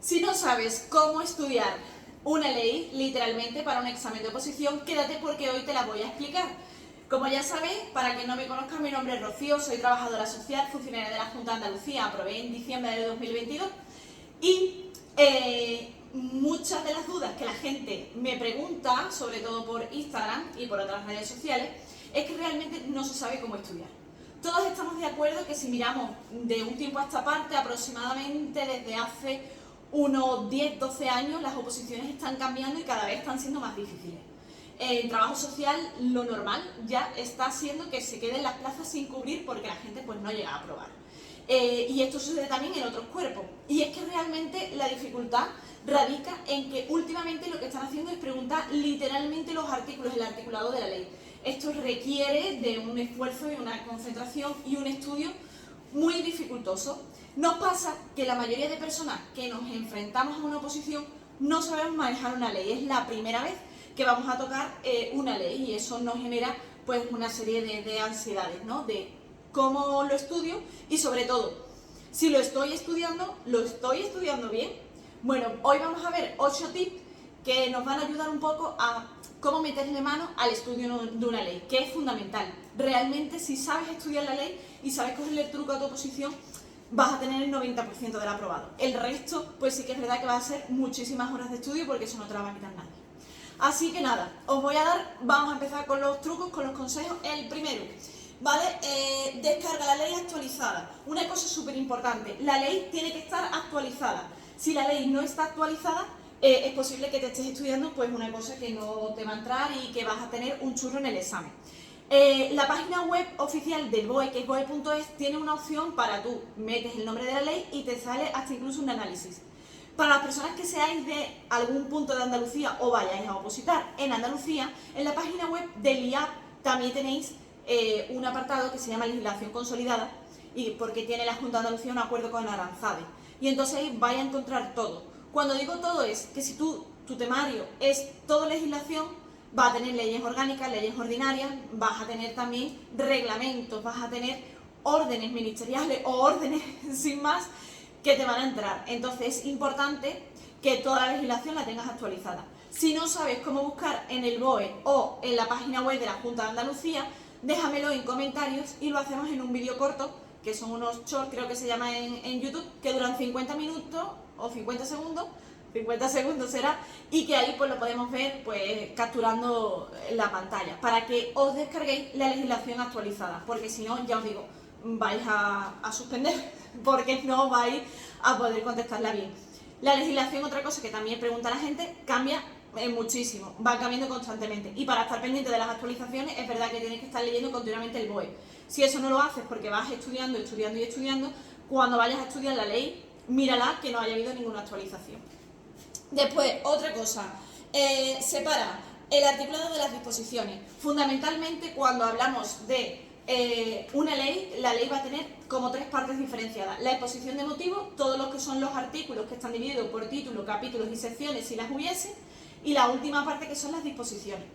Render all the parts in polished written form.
Si no sabes cómo estudiar una ley, literalmente, para un examen de oposición, quédate porque hoy te la voy a explicar. Como ya sabéis, para quien no me conozca, mi nombre es Rocío, soy trabajadora social, funcionaria de la Junta de Andalucía, aprobé en diciembre de 2022 y muchas de las dudas que la gente me pregunta, sobre todo por Instagram y por otras redes sociales, es que realmente no se sabe cómo estudiar. Todos estamos de acuerdo que si miramos de un tiempo a esta parte, aproximadamente desde hace unos 10-12 años, las oposiciones están cambiando y cada vez están siendo más difíciles. En trabajo social, lo normal ya está siendo que se queden las plazas sin cubrir porque la gente pues no llega a aprobar. Y esto sucede también en otros cuerpos. Y es que realmente la dificultad radica en que últimamente lo que están haciendo es preguntar literalmente los artículos, el articulado de la ley. Esto requiere de un esfuerzo y una concentración y un estudio muy dificultoso. Nos pasa que la mayoría de personas que nos enfrentamos a una oposición no sabemos manejar una ley. Es la primera vez que vamos a tocar una ley y eso nos genera pues una serie de ansiedades, ¿no? De cómo lo estudio y sobre todo, si lo estoy estudiando bien. Bueno, hoy vamos a ver 8 tips que nos van a ayudar un poco a cómo meterle mano al estudio de una ley, que es fundamental. Realmente, si sabes estudiar la ley y sabes cogerle el truco a tu oposición, vas a tener el 90% del aprobado. El resto, pues sí que es verdad que va a ser muchísimas horas de estudio porque eso no te la va a quitar nadie. Así que nada, vamos a empezar con los trucos, con los consejos. El primero, ¿vale? Descarga la ley actualizada. Una cosa súper importante, la ley tiene que estar actualizada. Si la ley no está actualizada, es posible que te estés estudiando pues una cosa que no te va a entrar y que vas a tener un churro en el examen. La página web oficial del BOE, que es boe.es, tiene una opción para tú metes el nombre de la ley y te sale hasta incluso un análisis. Para las personas que seáis de algún punto de Andalucía o vayáis a opositar en Andalucía, en la página web del IAP también tenéis un apartado que se llama legislación consolidada, y porque tiene la Junta de Andalucía un acuerdo con Aranzade. Y entonces ahí vais a encontrar todo. Cuando digo todo es que si tu temario es todo legislación, vas a tener leyes orgánicas, leyes ordinarias, vas a tener también reglamentos, vas a tener órdenes ministeriales o órdenes sin más que te van a entrar. Entonces es importante que toda la legislación la tengas actualizada. Si no sabes cómo buscar en el BOE o en la página web de la Junta de Andalucía, déjamelo en comentarios y lo hacemos en un vídeo corto, que son unos shorts, creo que se llama en YouTube, que duran 50 minutos o 50 segundos será, y que ahí pues lo podemos ver pues capturando la pantalla, para que os descarguéis la legislación actualizada, porque si no, ya os digo, vais a suspender, porque no vais a poder contestarla bien. La legislación, otra cosa que también pregunta la gente, cambia muchísimo, va cambiando constantemente, y para estar pendiente de las actualizaciones es verdad que tienes que estar leyendo continuamente el BOE. Si eso no lo haces porque vas estudiando, cuando vayas a estudiar la ley, mírala que no haya habido ninguna actualización. Después, otra cosa, separa el articulado de las disposiciones. Fundamentalmente, cuando hablamos de una ley, la ley va a tener como 3 partes diferenciadas. La exposición de motivos, todos los que son los artículos que están divididos por títulos, capítulos y secciones si las hubiese, y la última parte que son las disposiciones.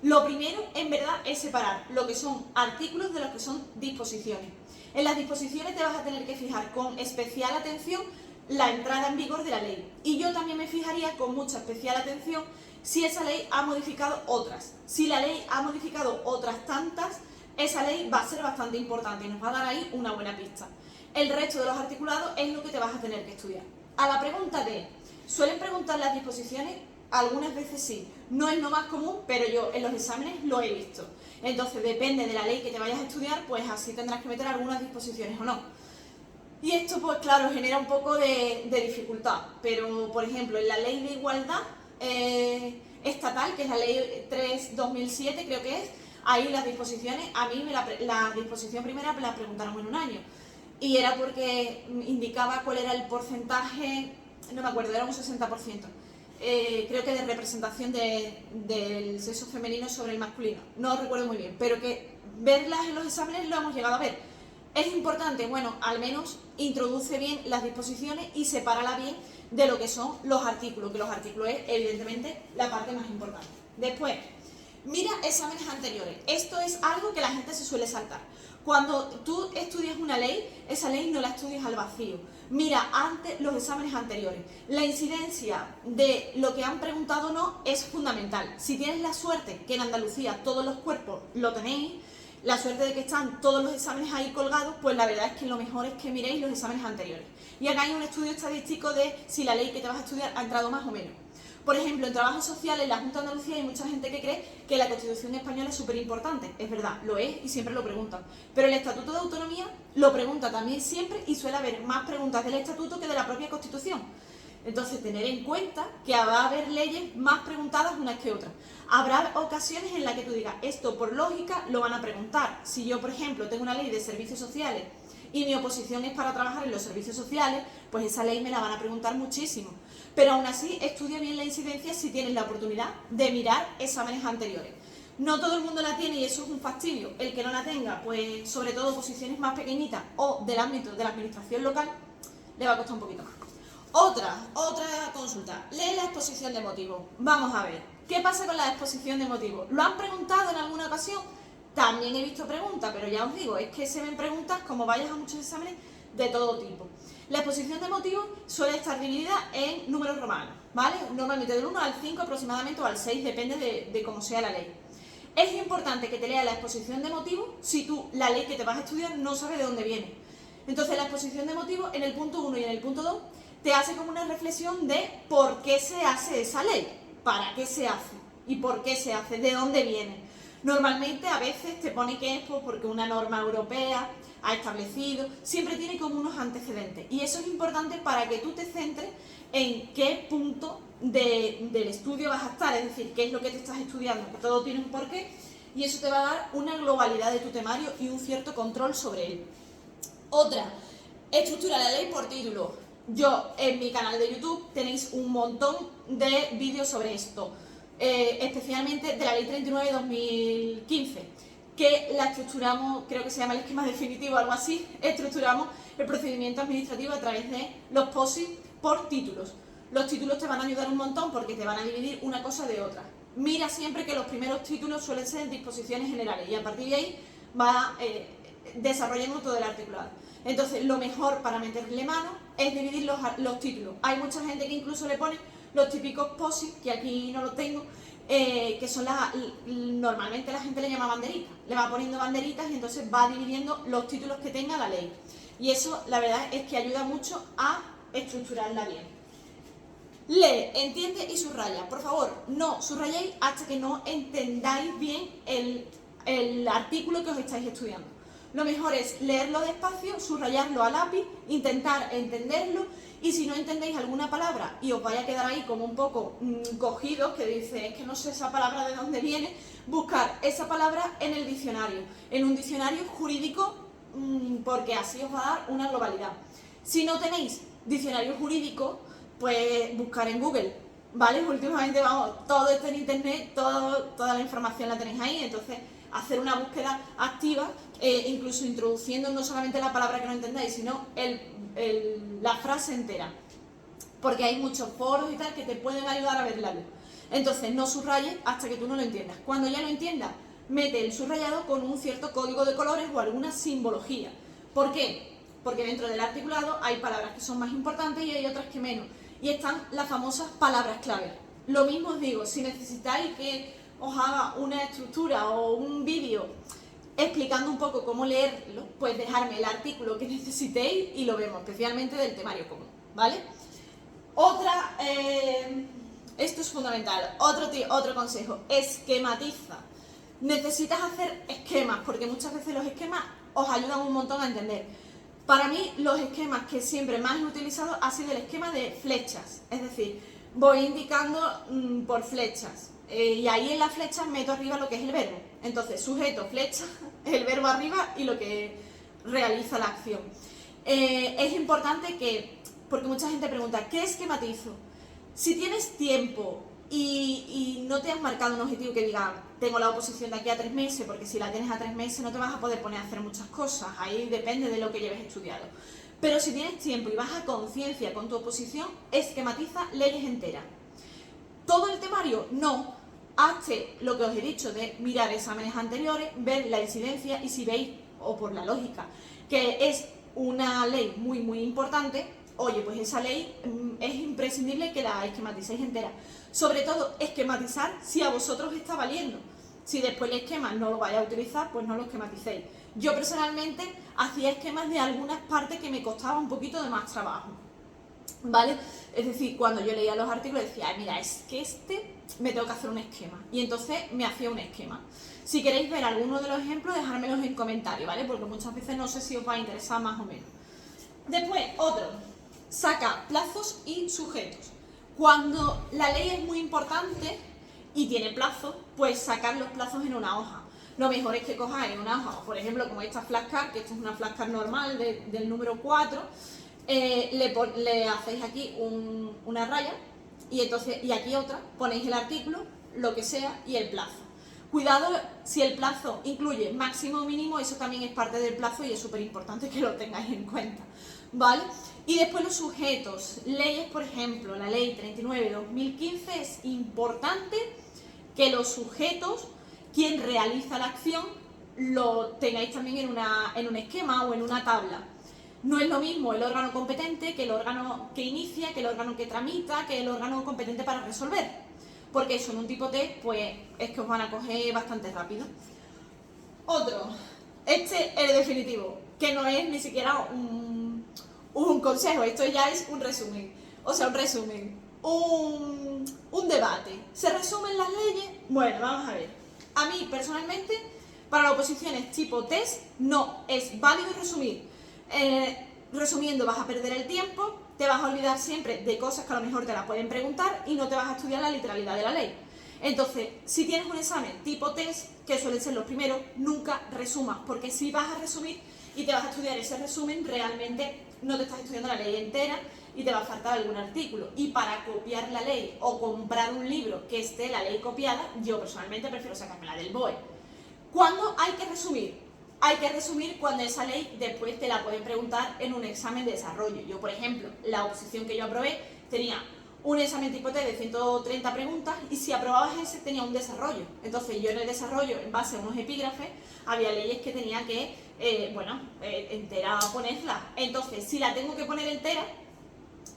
Lo primero, en verdad, es separar lo que son artículos de lo que son disposiciones. En las disposiciones te vas a tener que fijar con especial atención la entrada en vigor de la ley. Y yo también me fijaría con mucha especial atención si esa ley ha modificado otras. Si la ley ha modificado otras tantas, esa ley va a ser bastante importante y nos va a dar ahí una buena pista. El resto de los articulados es lo que te vas a tener que estudiar. A la pregunta de, ¿suelen preguntar las disposiciones? Algunas veces sí, no es lo más común, pero yo en los exámenes lo he visto. Entonces depende de la ley que te vayas a estudiar, pues así tendrás que meter algunas disposiciones o no. Y esto pues claro, genera un poco de dificultad, pero por ejemplo en la ley de igualdad estatal, que es la ley 3/2007 creo que es, ahí las disposiciones, a mí la disposición primera me la preguntaron en un año. Y era porque indicaba cuál era el porcentaje, no me acuerdo, era un 60%. Creo que de representación del sexo femenino sobre el masculino, no recuerdo muy bien, pero que verlas en los exámenes lo hemos llegado a ver. Es importante, bueno, al menos introduce bien las disposiciones y sepárala bien de lo que son los artículos, que los artículos es evidentemente la parte más importante. Después, Mira exámenes anteriores. Esto es algo que la gente se suele saltar. Cuando tú estudias una ley, esa ley no la estudias al vacío. Mira antes los exámenes anteriores. La incidencia de lo que han preguntado o no es fundamental. Si tienes la suerte que en Andalucía todos los cuerpos lo tenéis, la suerte de que están todos los exámenes ahí colgados, pues la verdad es que lo mejor es que miréis los exámenes anteriores. Y acá hay un estudio estadístico de si la ley que te vas a estudiar ha entrado más o menos. Por ejemplo, en trabajo social, en la Junta de Andalucía hay mucha gente que cree que la Constitución española es súper importante. Es verdad, lo es y siempre lo preguntan. Pero el Estatuto de Autonomía lo pregunta también siempre y suele haber más preguntas del Estatuto que de la propia Constitución. Entonces, tener en cuenta que va a haber leyes más preguntadas unas que otras. Habrá ocasiones en las que tú digas, esto por lógica lo van a preguntar. Si yo, por ejemplo, tengo una ley de servicios sociales y mi oposición es para trabajar en los servicios sociales, pues esa ley me la van a preguntar muchísimo. Pero aún así, estudia bien la incidencia si tienes la oportunidad de mirar exámenes anteriores. No todo el mundo la tiene y eso es un fastidio. El que no la tenga, pues sobre todo posiciones más pequeñitas o del ámbito de la administración local, le va a costar un poquito más. Otra consulta. Lee la exposición de motivos. Vamos a ver, ¿qué pasa con la exposición de motivos? ¿Lo han preguntado en alguna ocasión? También he visto preguntas, pero ya os digo, es que se ven preguntas como vayas a muchos exámenes de todo tipo. La exposición de motivos suele estar dividida en números romanos, ¿vale? Normalmente del 1 al 5 aproximadamente o al 6, depende de cómo sea la ley. Es importante que te leas la exposición de motivos si tú la ley que te vas a estudiar no sabes de dónde viene. Entonces la exposición de motivos en el punto 1 y en el punto 2 te hace como una reflexión de por qué se hace esa ley, para qué se hace y por qué se hace, de dónde viene. Normalmente a veces te pone que es porque una norma europea ha establecido, siempre tiene como unos antecedentes y eso es importante para que tú te centres en qué punto del estudio vas a estar, es decir, qué es lo que te estás estudiando, que todo tiene un porqué y eso te va a dar una globalidad de tu temario y un cierto control sobre él. Otra, estructura la ley por título. Yo en mi canal de YouTube tenéis un montón de vídeos sobre esto, especialmente de la ley 39 de 2015, que la estructuramos, creo que se llama el esquema definitivo o algo así, estructuramos el procedimiento administrativo a través de los POSIT por títulos. Los títulos te van a ayudar un montón porque te van a dividir una cosa de otra. Mira siempre que los primeros títulos suelen ser disposiciones generales y a partir de ahí va desarrollando todo el articulado. Entonces, lo mejor para meterle mano es dividir los títulos. Hay mucha gente que incluso le pone los típicos POSIT, que aquí no los tengo, que son normalmente la gente le llama banderitas. Le va poniendo banderitas y entonces va dividiendo los títulos que tenga la ley. Y eso, la verdad, es que ayuda mucho a estructurarla bien. Lee, entiende y subraya. Por favor, no subrayéis hasta que no entendáis bien el artículo que os estáis estudiando. Lo mejor es leerlo despacio, subrayarlo a lápiz, intentar entenderlo y si no entendéis alguna palabra y os vaya a quedar ahí como un poco cogidos, que dice, es que no sé esa palabra de dónde viene, buscar esa palabra en el diccionario, en un diccionario jurídico, porque así os va a dar una globalidad. Si no tenéis diccionario jurídico, pues buscar en Google, ¿vale? Últimamente, vamos, todo está en internet, toda la información la tenéis ahí, entonces hacer una búsqueda activa, incluso introduciendo no solamente la palabra que no entendáis, sino la frase entera, porque hay muchos foros y tal que te pueden ayudar a ver la luz. Entonces no subrayes hasta que tú no lo entiendas. Cuando ya lo entiendas, mete el subrayado con un cierto código de colores o alguna simbología. ¿Por qué? Porque dentro del articulado hay palabras que son más importantes y hay otras que menos. Y están las famosas palabras clave. Lo mismo os digo, si necesitáis que os haga una estructura o un vídeo explicando un poco cómo leerlo, pues dejarme el artículo que necesitéis y lo vemos, especialmente del temario común, ¿vale? Esto es fundamental, otro consejo, esquematiza. Necesitas hacer esquemas, porque muchas veces los esquemas os ayudan un montón a entender. Para mí, los esquemas que siempre más he utilizado ha sido el esquema de flechas, es decir, voy indicando por flechas. Y ahí en las flechas meto arriba lo que es el verbo. Entonces, sujeto, flecha, el verbo arriba y lo que realiza la acción. Es importante porque mucha gente pregunta, ¿qué esquematizo? Si tienes tiempo y no te has marcado un objetivo que diga, tengo la oposición de aquí a 3 meses, porque si la tienes a 3 meses no te vas a poder poner a hacer muchas cosas, ahí depende de lo que lleves estudiado. Pero si tienes tiempo y vas a conciencia con tu oposición, esquematiza leyes enteras. ¿Todo el temario? No. hazte lo que os he dicho de mirar exámenes anteriores, ver la incidencia y si veis, o por la lógica, que es una ley muy importante, oye, pues esa ley es imprescindible que la esquematicéis entera. Sobre todo, esquematizar si a vosotros está valiendo. Si después el esquema no lo vais a utilizar, pues no lo esquematicéis. Yo personalmente hacía esquemas de algunas partes que me costaba un poquito de más trabajo, ¿vale? Es decir, cuando yo leía los artículos decía, "Ay, mira, es que me tengo que hacer un esquema", y entonces me hacía un esquema. Si queréis ver alguno de los ejemplos, dejármelos en comentarios, ¿vale? Porque muchas veces no sé si os va a interesar más o menos. Después, otro, saca plazos y sujetos. Cuando la ley es muy importante y tiene plazos, pues sacar los plazos en una hoja. Lo mejor es que cojáis una hoja, por ejemplo, como esta flashcard, que esto es una flashcard normal del número 4, le hacéis aquí una raya y aquí otra, ponéis el artículo, lo que sea, y el plazo. Cuidado si el plazo incluye máximo o mínimo, eso también es parte del plazo y es súper importante que lo tengáis en cuenta, ¿vale? Y después los sujetos, leyes, por ejemplo, la ley 39/2015, es importante que los sujetos, quien realiza la acción, lo tengáis también en un esquema o en una tabla. No es lo mismo el órgano competente que el órgano que inicia, que el órgano que tramita, que el órgano competente para resolver. Porque eso en un tipo T, pues es que os van a coger bastante rápido. Otro, este es el definitivo, que no es ni siquiera un consejo, esto ya es un resumen. O sea, un resumen, un debate. ¿Se resumen las leyes? Bueno, vamos a ver. A mí, personalmente, para las oposiciones tipo test, no es válido resumir. Resumiendo, vas a perder el tiempo, te vas a olvidar siempre de cosas que a lo mejor te las pueden preguntar y no te vas a estudiar la literalidad de la ley. Entonces, si tienes un examen tipo test, que suelen ser los primeros, nunca resumas, porque si vas a resumir y te vas a estudiar ese resumen, realmente no te estás estudiando la ley entera y te va a faltar algún artículo. Y para copiar la ley o comprar un libro que esté la ley copiada, yo personalmente prefiero sacarme la del BOE. ¿Cuándo hay que resumir? Hay que resumir cuando esa ley después te la pueden preguntar en un examen de desarrollo. Yo, por ejemplo, la oposición que yo aprobé tenía un examen tipo T de 130 preguntas y si aprobabas ese tenía un desarrollo. Entonces yo en el desarrollo, en base a unos epígrafes, había leyes que tenía que, entera ponerla. Entonces, si la tengo que poner entera,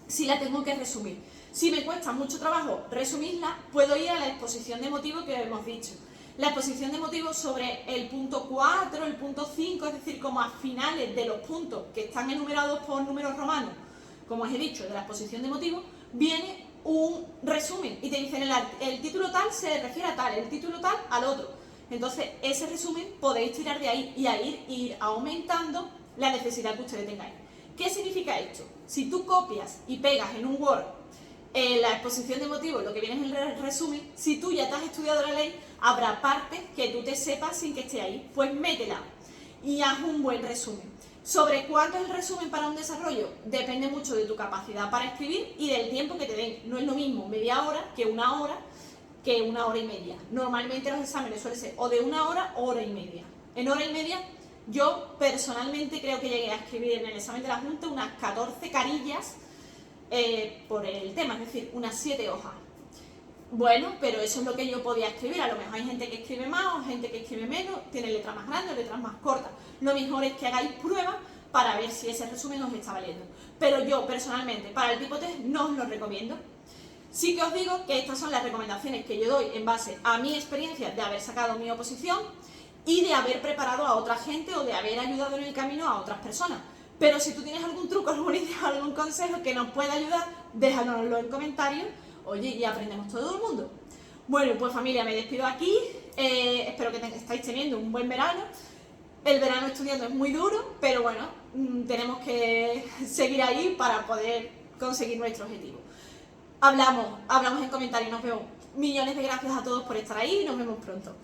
si la tengo que resumir. Si me cuesta mucho trabajo resumirla, puedo ir a la exposición de motivos que hemos dicho. La exposición de motivos sobre el punto 4, el punto 5, es decir, como a finales de los puntos que están enumerados por números romanos, como os he dicho, de la exposición de motivos, viene un resumen y te dicen el título tal se refiere a tal, el título tal al otro. Entonces, ese resumen podéis tirar de ahí y ir aumentando la necesidad que ustedes tengáis. ¿Qué significa esto? Si tú copias y pegas en un Word la exposición de motivos, lo que viene en el resumen, si tú ya te has estudiado la ley, habrá partes que tú te sepas sin que esté ahí. Pues métela y haz un buen resumen. ¿Sobre cuánto es el resumen para un desarrollo? Depende mucho de tu capacidad para escribir y del tiempo que te den. No es lo mismo media hora que una hora y media. Normalmente los exámenes suelen ser o de una hora o hora y media. En hora y media, yo personalmente creo que llegué a escribir en el examen de la Junta unas 14 carillas por el tema, es decir, unas 7 hojas. Bueno, pero eso es lo que yo podía escribir. A lo mejor hay gente que escribe más o gente que escribe menos, tiene letras más grandes o letras más cortas. Lo mejor es que hagáis pruebas para ver si ese resumen os está valiendo. Pero yo, personalmente, para el tipo test no os lo recomiendo. Sí que os digo que estas son las recomendaciones que yo doy en base a mi experiencia de haber sacado mi oposición y de haber preparado a otra gente o de haber ayudado en el camino a otras personas. Pero si tú tienes algún truco, alguna idea, algún consejo que nos pueda ayudar, déjanoslo en comentarios. Oye, y aprendemos todo el mundo. Bueno, pues familia, me despido aquí. Espero que estáis teniendo un buen verano. El verano estudiando es muy duro, pero bueno, tenemos que seguir ahí para poder conseguir nuestro objetivo. Hablamos en comentarios, nos vemos. Millones de gracias a todos por estar ahí y nos vemos pronto.